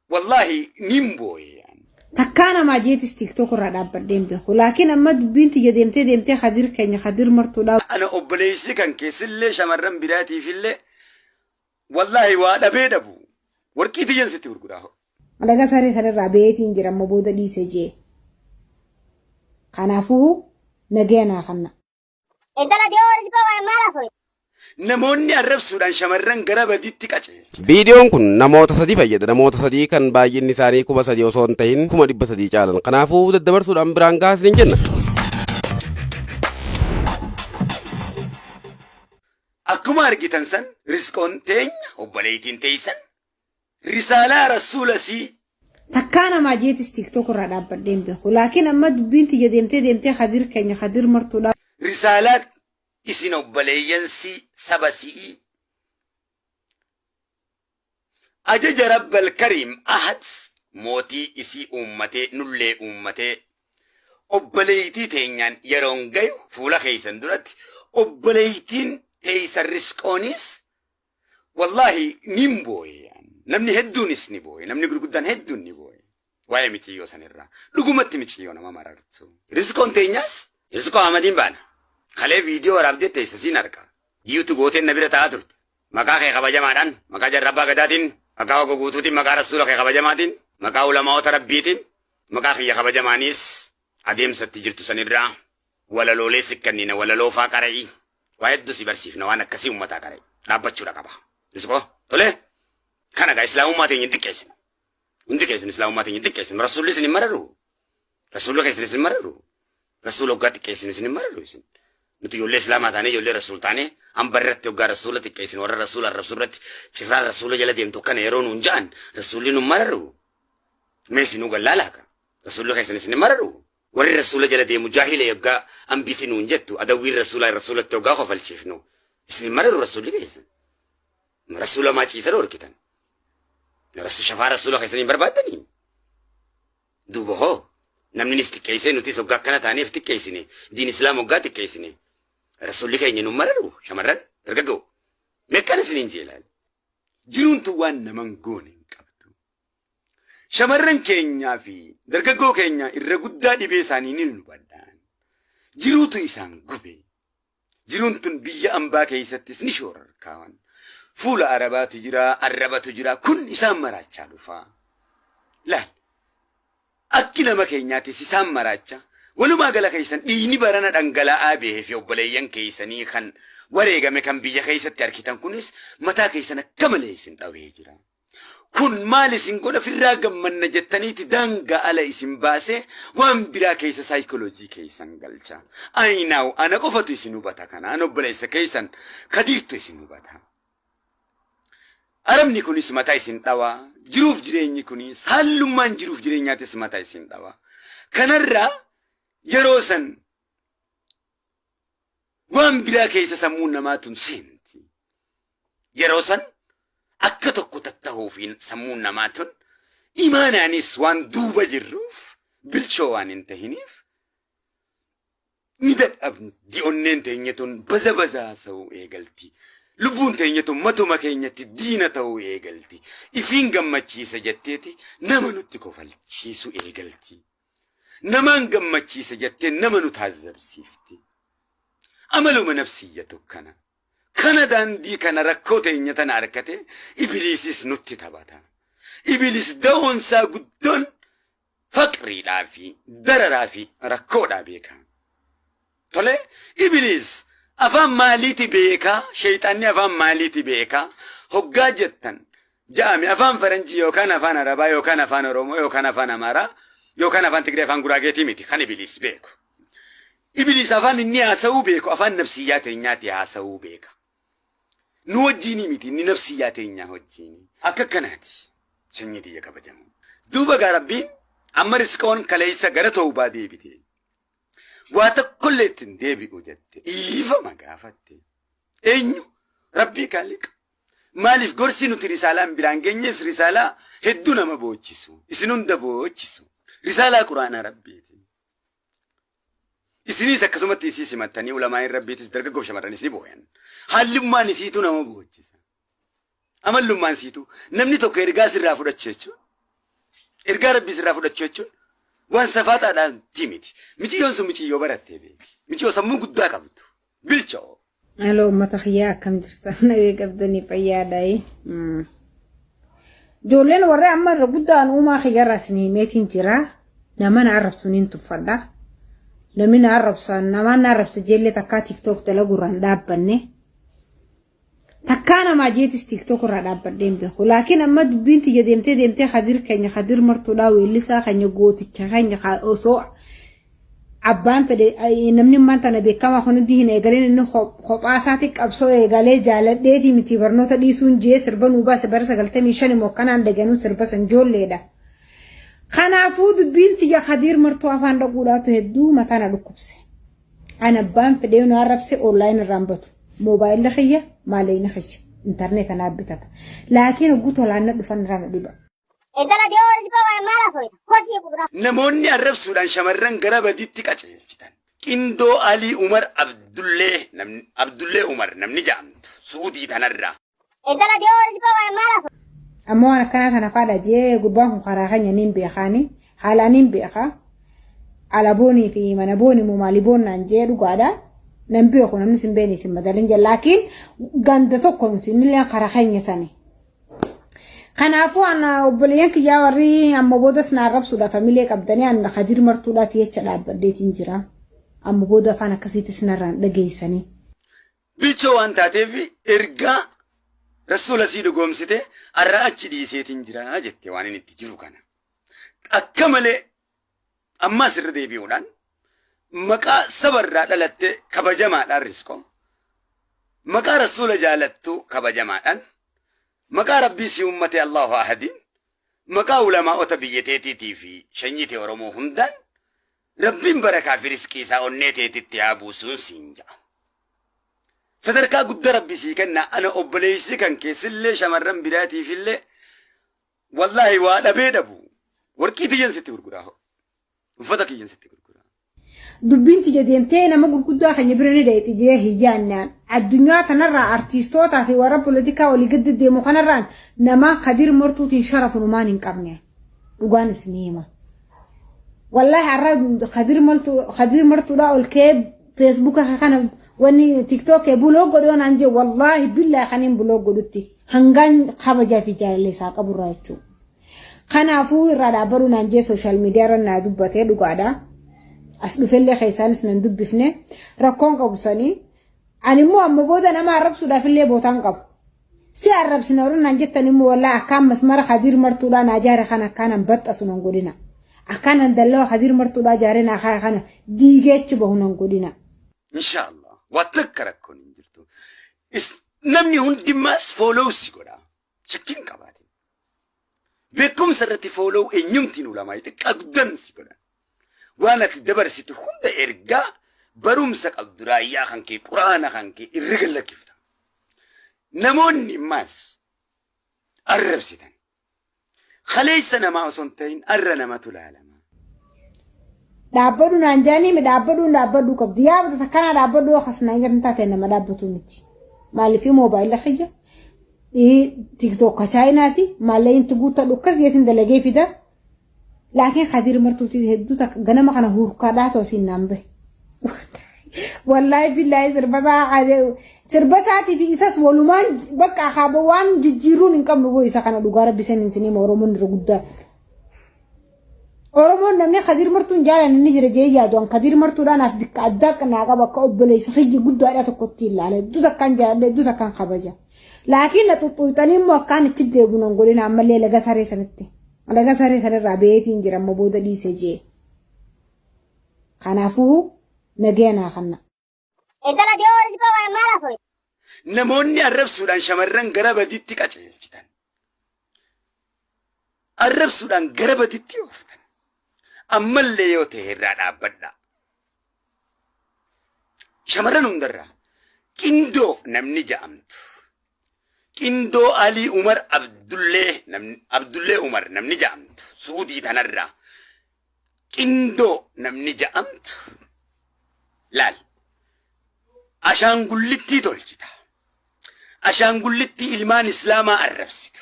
والله نيمبوي يعني تكانا ما جيتس تيك توك راداب بدين بيخو لكن أما بنتي ديمتي خدير كيني خدير مرتو لا أنا أبليسي كان كيسلي شمرن براتي في اللي والله وادا بيدبو وركيتي جنستي ورقراه على قصري ثاني رابيتي انجرا مبودة دي سجي خنافو نجينا خنا إدلا ديوري كوا مالا فوي نموني أرب سودان شمرن غرابة دي تكاتي Viidiyoon kun namoota sadii fayyada. Namoota sadii kan baay'inni isaanii 3,000 osoo hin ta'in 300 caalan. Kanaafuu daddabarsuudhaan biraan gaasni jenna. akkuma argitan san riskoon teenya obboleeytiin teeysan risaalaa rasuulasii تكانا ما جيتس تيك توك راداب بدين بيخو لكن أما بنتي ديمتي خدير كيني خدير مرتو لا risaalaat isin obboleeyyansi sabasii ajaja rabbal kariim ahad mootii isii uummatee nullee uummatee obboleeytii teenyaan yeroon gayu fuula keeysan duratti obboleeytiin teeysan riskoonis wallahi nin booye namni hedduunis ni booye namni gurguddaan hedduun ni booye waa'ee michiyyoo sanirraa dhugumatti michiyyoo nama marartu riskoon teenyaas riskoo amadiin baana kalee viidiyoo waraabdee teessasiin arga yiitu gooteen na bira ta'aa turte maqaa kee kabajamaadhaan maqaa jarrabbaa gadaatiin maqaa ogo guutuutiin maqaa rasuula kee kabajamaatiin maqaa ulamaa'ota rabbiitiin maqaa kiyya kabajamaanis adeemsatti jirtu sanirraa walaloolee sikkannina walaloo faa qara'ii waa hedduu si barsiifna waan akkasii uummataa qara'ii dhaabbachuudha qaba riskoo tolee kana gaa islaamummaa teenya xiqqeessinu hundi keessan islaamummaa teenya xiqqeessinu rasuulli isin hin mararu rasuula keessan isin mararu rasuula hoggaa xiqqeessinu isin hin mararu isin nuti ijoollee islaamaa taanee ijoollee rasuul taanee hamba irratti hoggaa rasuula xiqqeessinu warra rasuula arrabsuu irratti cifraa rasuula jala deemtu kana yeroo nuun ja'an rasuulli nun mararu mee isinuu gallaalaaka rasuula keessan isin hin mararu warri rasuula jala deemu jaahila hoggaa hambiti nuun jettu adawwiin rasuulatti hoggaa kofalchiifnu isin hin mararu rasuulli keessan rasuula maa ciisa dhoorkitan shafaa rasuula keessanii hin barbaaddanii duuba hoo namni xiqqeessee nuti hoggaa akkana taaneef xiqqeessine diin islaam hoggaa xiqqeessine rasuulli keenya nun mararu shamarran dargaggoo meeqaan isiniin jeelaan jiruuntu waan naman goone hin qabdu shamarran keenyaa fi dargaggoo keenya irra guddaa dhibee isaanii ni hubadhaan jiruutu isaan gube jiruun tun biyya ambaa keessattis ni shoorarkaawan fuula arabaatu jira arrabatu jira kun isaan maraachaa dhufaa laal akki nama keenyaatis isaan maraacha walumaa gala keessan dhiigni barana dhangala'aa bahee fi obboleeyyan keessanii kan wareegame kan biyya keessatti argitan kunis mataa keessan akka malee isin dhawee jira kun maal isin godha firraa gammanna jettaniiti daangaa ala isin baasee waan biraa keessa saayikoloojii keessan galcha aynaaw ana qofatu isin hubata kana an obboleessa keessan kadiirtu isin hubata arabni kunis mataa isin dhawaa jiruuf jireenyi kunis hallummaan jiruuf jireenyaatis mataa isin dhawaa kanarraa yeroo san waan biraa keessa sammuun namaatun seenti yeroo san akka tokko tattahuufiin sammuun namaatun imaanaanis waan duuba jirruuf bilchoo waan hin tahiniif ni dadhabdi onneen teenyatun bazaa sa'uu eegalti lubbuun teenyatun matuma keenyatti diina ta'uu eegalti ifiin gammachiisa jetteeti nama nutti kofalchiisu eegalti namaan gammachiisa jettee nama nu taazzabsiifti amaluma nafsiyyatu kana daandii kana rakkoo teenya tana harkate ibiliisis nutti taphata ibiliis da'oonsaa guddoon faqriidhaa fi dararaa fi rakkoodhaa beeka tole ibiliis afaan maaliiti beekaa shayxaanni afaan maaliiti beekaa hoggaa jettan ja'ame afaan faranjii yookaan afaan arabaa yookaan afaan oromoo yookaan afaan amaaraa yookaan afaan tigree afaan guraageetii miti kan ibiliis beeku ibiliis afaan inni haasa'uu beeku afaan nafsiyyaa teenyaati haasa'uu beeka nu wajjiinii miti inni nafsiyyaa teenyaa wajjiini akka kanaati sanyii tiyya kabajamu duuba gaa rabbiin amma riskoon kaleessa gara tawbaa deebite waa tokkollee ittiin deebi'u jette dhiifama gaafatte eenyu rabbii kaaliqa maaliif gorsi nuti risaalaan biraan geenyes risaalaa hedduu nama boochisu isin hunda boochisu risaalaa quraanaa rabbiiti isinis akkasumatti isii simattanii ulamaa'in rabbiitis dargaggoo shamarranis ni booyan hallummaan isiitu nama boochisa amallummaan siitu namni tokko ergaa sirraa fudhachu jechuun Ergaa rabbii sirraa fudhachuu jechuun waan safaataadhaan timiti. Miciyyoon sun miciyyoo barattee beeki. Miciyyoo sammuu guddaa qabdu. Bilcha'oo. Aloo uummata xiyyaa akkam jirta? Nagee qabdanii fayyaadhayi. Ijoolleen warreen amma irra guddaan uumaa xiyyarraa isin himeetiin jira. Nama na arrabsu niin tuffadha. Namni na arrabsan namaan na arrabsa jeellee takkaa TikTok dalagurraan dhaabbanne. Takkaa namaa jeetis TikTok irraa dhaabbadheen beeku. Laakiin amma dubbiin tiyya deemtee hadir keenya hadir martuudhaa weellisaa keenya gooticha keenya osoo abbaan fedhe namni maanta na beekamaa hundi hin eegaleen inni kophaa isaatti qabsoo eegalee jaaladheetii miti barnoota dhiisuun jee sirba nuu baase bara 95 immoo kanaan daganuu sirba san ijoolleedha. Kanaafuu dubbiin tiyya hadir martuu afaan dhaquudhaatu hedduu mataa na dhukkubse. An abbaan fedhee nu arrabse online irraan batu. Moobaayilli xiyya maalayina xiyya intarneeta naa bitata. Laakiin hogguu tolaanna dhufan irraa na dhiba. Namoonni arrabsuudhaan shamarran gara badiitti qaceelchitan. Qindoo Alii Umar Abdullee Umar namni jedhamtu Suudii tanarraa. Ammoo waan akkanaa kana faadha jee gubbaan kun karaa keenya niin beekaani haalaan niin beeka. Alaboonii fi mana boonii moo maaliboon naan jee dhugaadha. Nan beeku namni sin beeni sin madalin jee laakiin ganda tokko nuti inni karaa keenya sani. Kanaafuu ana obboleeyyan kiyyaa warri amma boodas na arrabsuudha familie qabdanii ana hadir martuudhaati jecha dhaabbadheetiin jira. Amma booda afaan akkasiitis narraan dhageessanii. Bilchoo waan taateef ergaa rasuula sii dhugoomsite har'a achi dhiiseetiin jira jettee waan inni itti jiru kana. Akka malee ammas irra deebi'uudhaan maqaa sabarraa dhalatte kabajamaadhaan riskoo. Maqaa rasuula jaalattu kabajamaadhaan. Maqaa rabbii si ummate Allahu ahadiin. Maqaa ulamaa'ota biyyateetiitii fi shanyite Oromoo hundaan rabbiin barakaa fi riskii isaa onnee teetitti haa buusuun siin ja'a. Sadarkaa guddaa rabbii sii kennaa ana obboleessi kan keessillee shamarran biraatiifillee wallaahi waa dhabee dhabu. Warqii tiyyan sitti gurguraa. Uffata kiyyan sitti gurguraa. Dubbiin tiyya deemtee nama gurguddaa kan birani dheetti jee hijaannaan. Addunyaa kanarraa artiistootaa fi warra poolitikaa walii gadi deemu kanarraan nama hadir martuutiin sharafu numaan hin qabne. Dhugaan isin hima. Wallaahi har'a hadir martuudhaa ol kee Feesbuuka kana wanni TikTok buloo godhoon anje wallaahi billaahi kaniin buloo godhutti hangaan kabajaa fi jaalallee isaa qaburraa jechuudha. Kanaafuu irraa dhaabbaruun anjee sooshaal miidiyaa irra naa dubbatee dhugaadha. As dhufellee keessaanis nan dubbifne rakkoon qabusanii. Ani immoo amma booda nama arrabsuudhaaf illee bootaan qabu. Si arrabsina warreen naan jettan immoo wallaahi akkaan masmara hadir martuudhaa naa jaare kana akkaanan baxxasu nan godhina. Akkaanan dallaa hadir martuudhaa jaare naa kaa kana diigeechi bahu nan godhina. Inshaallah waan akka rakkoon hin jirtu. Namni hundimaas fooloo si godha. Shakkiin qabaate. Beekumsa irratti fooloo eenyumtiin ulamaa xiqqaa guddaan si godha. Waan ati dabarsitu hunda ergaa barumsa qabdu raayyaa kan kee quraana kan kee irra gallakkifta. Namoonni maas arrabsitan. Khaleessa namaa osoo hin ta'in arra namatu laalama. Dhaabbaduu naan jaanii dhaabbaduu qabdi. Yaa kana dhaabbaduu akkasnaa hin taate nama dhaabbatu miti. Maaliif moobaayila xiyya? TikTok chaayinaati. Maallayin tuguuta dhukkas yeetiin dalagee fida. Laakiin hadir martuutii hedduu takka ganama kana hurkaadhaa toosiin naan bahe. Wallaahi billaahi sirba isaatiif isas walumaan bakka haaba waan jijjiiruun hin qabnu boo isa kana dhugaa rabbisan hin sinima Oromoon irra guddaa. Oromoon namni hadir martuun jaalan inni jira jee yaadu an hadir martuudhaan af bikka addaa qanaa qaba akka obboleessa hiyyi guddaadhaa tokkotti ilaala hedduu takkaan jaaladha hedduu takkaan kabaja. Laakiin na xuxxuutanii immoo akkaan itti deebiin an godhina ammallee laga saree sanitti. Laga saree sanarraa beetiin jira ammoo booda dhiise jee. Kanaafuu nageenaa kanna. Namoonni arrabsuudhaan shamarran gara badiitti qaceelchitan. Arrabsuudhaan gara badiitti ooftan. Ammallee yoo ta'e irraa dhaabbadha. Shamarran hundarraa qindoo namni jedhamtu. Qindoo Alii Umar Abdullee Umar namni jedhamtu Suudii tanarraa. Qindoo namni jedhamtu. Laal. Ashaangullittii tolchita. Ashaangullittii ilmaan Islaamaa arrabsitu.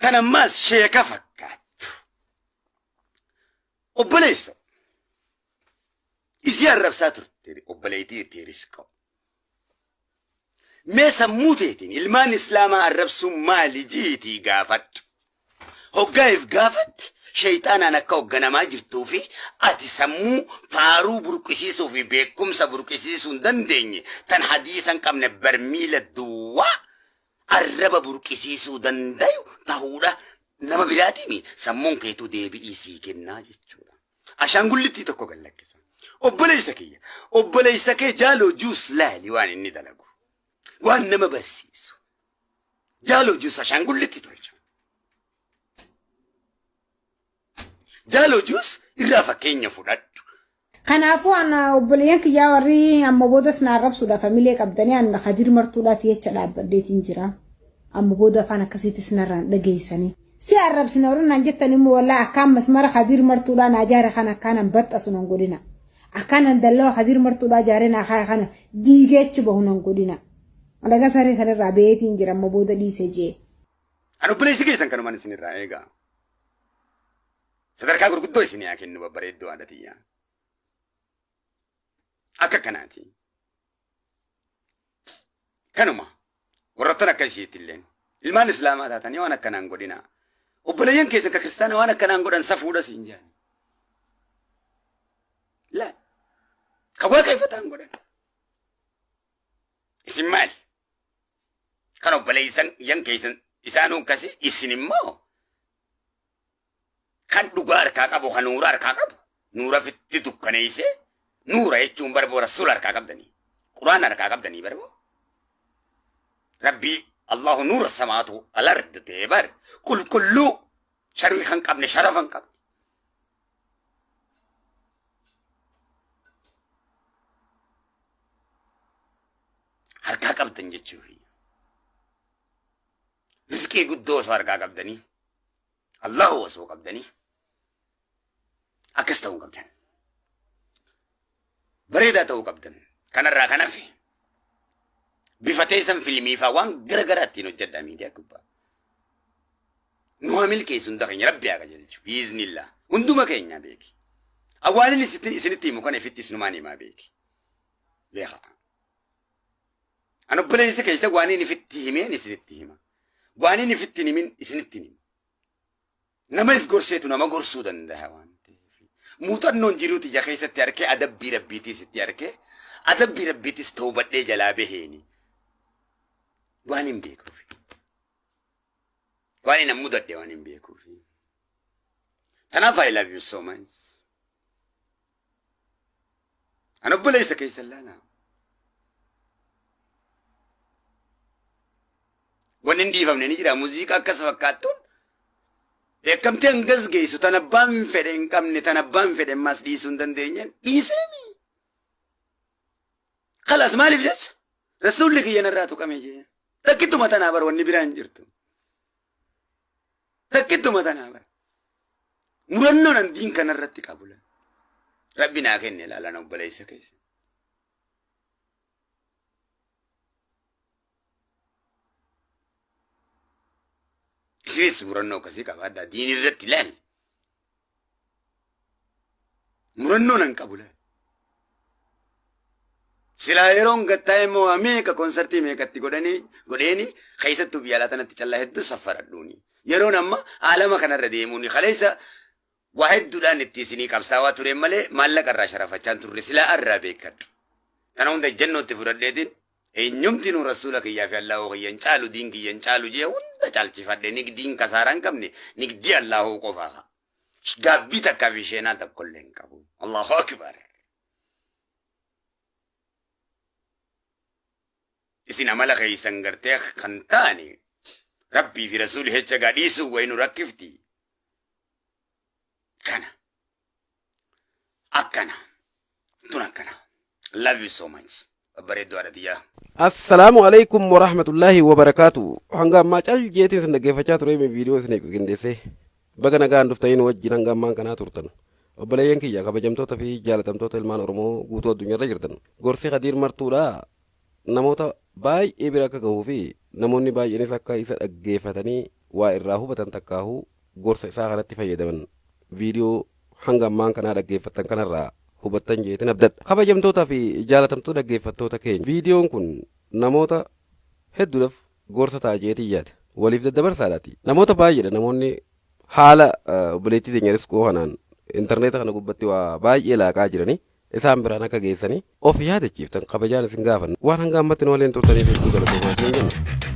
Tanammaas sheeka fakkaattu. obboleessa isii arrabsaa turte obboleettii itti riskoo mee sammuu teetiin ilmaan islaamaa arrabsuun maali jiitii gaafadhu hoggaa'eef gaafatti shayxaanaan akka hogganamaa jirtuu fi ati sammuu faaruu burqisiisuu fi beekumsa burqisiisuu hin dandeenye tan hadiisan qabne barmiila duwwaa arraba burqisiisuu dandayu ta'uudha nama biraatiin sammuun keetuu deebi'ii sii kennaa jechuudha. Ashaangullittii tokko gallakkisa. Obboleessa kee jaaloo juus laali waan inni dalagu. Waan nama barsiisu. Jaaloo juus ashaangullitti tolcha. Jaaloo juus irraa fakkeenya fudhadhu. Kanaafuu ana obboleeyyan kiyyaa warri amma boodas na arrabsuudha familie qabdanii ana Kadir Martuudhaati jecha dhaabbadheetiin jira. Amma booda afaan akkasiitis narraan dhageessanii. Si arrabsina warri naan jettan immoo wallaa akkaan masmara Kadir Martuudhaa naa jaare kan akkaanan baxxasu nan godhina. Akkaanan dallaa Kadir Martuudhaa jaare naa kaa kana diigeechu bahu nan godhina. Alaga saree sanarraa beetiin jira amma booda dhiisee jee. Ani obboleessi keessan kanumaan isinirraa eegaa. Sadarkaa gurguddoo isin yaa kennu babbareeddoo aadatiyyaa. Akka kanaati. Kanuma warroottan akka isheetti illeen ilmaan islaamaa taatanii waan akkanaan godhinaa. Obboleeyyan keessan ka kiristaana waan akkanaan godhan safuudha siin jaani. Laa ka waaqeffataan godhan. Isin maali? Kan obboleeyyan yan keessan isaanuu akkasi isin immoo kan dhugaa harkaa qabu kan nuura harkaa qabu nuura fitti dukkaneessee nuura jechuun barboora sul harkaa qabdanii quraan harkaa qabdanii barboo rabbii Allahu nuura samaatu alard deebar qulqulluu sharii kan qabne sharafan qabne harkaa qabdan jechuudha. Rizqii guddoo osoo harkaa qabdanii Allahu osoo qabdanii akkas ta'uu qabdan. Bareedaa ta'uu qabdan. Kanarraa kan hafe bifatee san filmiifaa waan garagaraattiin hojjedhaa miidiyaa gubbaa. Nu hamil keessu hunda keenya rabbi haa qajeelchu biiznillah hunduma keenya beeki. Awwaalin isinitti himu kana ifitti isinumaan himaa beeki. Beeka. An obboleessi keessa waan inni ifitti himeen isinitti hima. Waan inni ifitti himin isinitti hima. Nama if gorseetu nama gorsuu danda'a waan ta'eef. Muuxannoon jiruuti ja keessatti harkee adabbii rabbiitiis itti harkee adabbii rabbiitis ta'uu badhee jalaa baheeni. Waan hin beekuufi. Waan hin mudadhe waan hin beekuufi. Kanaaf I love you so much. An obboleessa keessa laana. Waan hin dhiifamne ni jira muuziqaa akkas fakkaattuun. Beekamtee hangas geessu tan abbaan fedhe hin qabne tan abbaan fedhe ammas dhiisuu hin dandeenyeen dhiiseemi. Kalaas maaliif jecha rasuulli kiyyan irraa tuqame jee. Takkittuma tanaa bar wanni biraan jirtu. Takkittuma tanaa bar. Murannoon an diin kanarratti qabula. Rabbi naa kenne ilaalan obboleessa keessa. Isinis murannoo akkasii qabaadhaa diin irratti ilaali. Murannoon an qabu laali. Silaa yeroon gattaa'e immoo meeqa konsartii meeqatti godheeni keessattuu biyya alaa tanatti callaa hedduu saffaradhuuni. Yeroon amma aalama kanarra deemuuni kaleessa waa hedduudhaan itti isinii qabsaawaa ture malee maallaqa irraa sharafachaan turre silaa irraa beekadhu. Kana hunda ejjennootti fudhadheetiin eenyumti nu rasuula kiyyaa fi Allaahuu kiyyan caalu diin kiyyan caalu jee hunda caalchifadhe nigdiin kasaaraa hin qabne nigdii Allaahuu qofaa. Gaabbii takkaa fi sheenaa tokkollee hin qabu. Allahu akbar. Isin amala keessan gartee kan taane rabbii fi rasuuli hecha gadhiisuu wayi nu rakkifti. Kana. Akkana. Tun akkana. Love you so much. Bareedduu adatiyaa. Assalamu alaikum warahmatullahi wabarakatuh. Hanga ammaa cal jeetiin sin dhaggeeffachaa ture viidiyoo isin qindeessee baga nagaan dhuftaniin wajjin hanga ammaan kanaa turtan. Obboleeyyan kiyya kabajamtoota fi jaalatamtoota ilmaan Oromoo guutuu addunyaarra jirtan. Gorsi Kadir Martuudhaa namoota baay'ee bira akka gahuu fi namoonni baay'eenis akka isa dhaggeeffatanii waa irraa hubatan takkaahuu gorsa isaa kanatti fayyadaman viidiyoo hanga ammaan kanaa dhaggeeffattan kanarraa hubattan jeetin abdadha. Kabajamtootaa fi jaalatamtuu dhaggeeffattoota keenya viidiyoon kun namoota hedduudhaaf gorsa ta'a jeetii yaada. Waliif daddabarsaadhaati. Namoota baay'eedha namoonni haala obboleettii teenya riskoo kanaan intarneeta kana gubbatti waa baay'ee laaqaa jiranii isaan biraan akka geessanii of yaadachiiftan kabajaan isin gaafanna waan hanga ammatti nu waliin turtaniif hedduu galatoomaa isin jenna.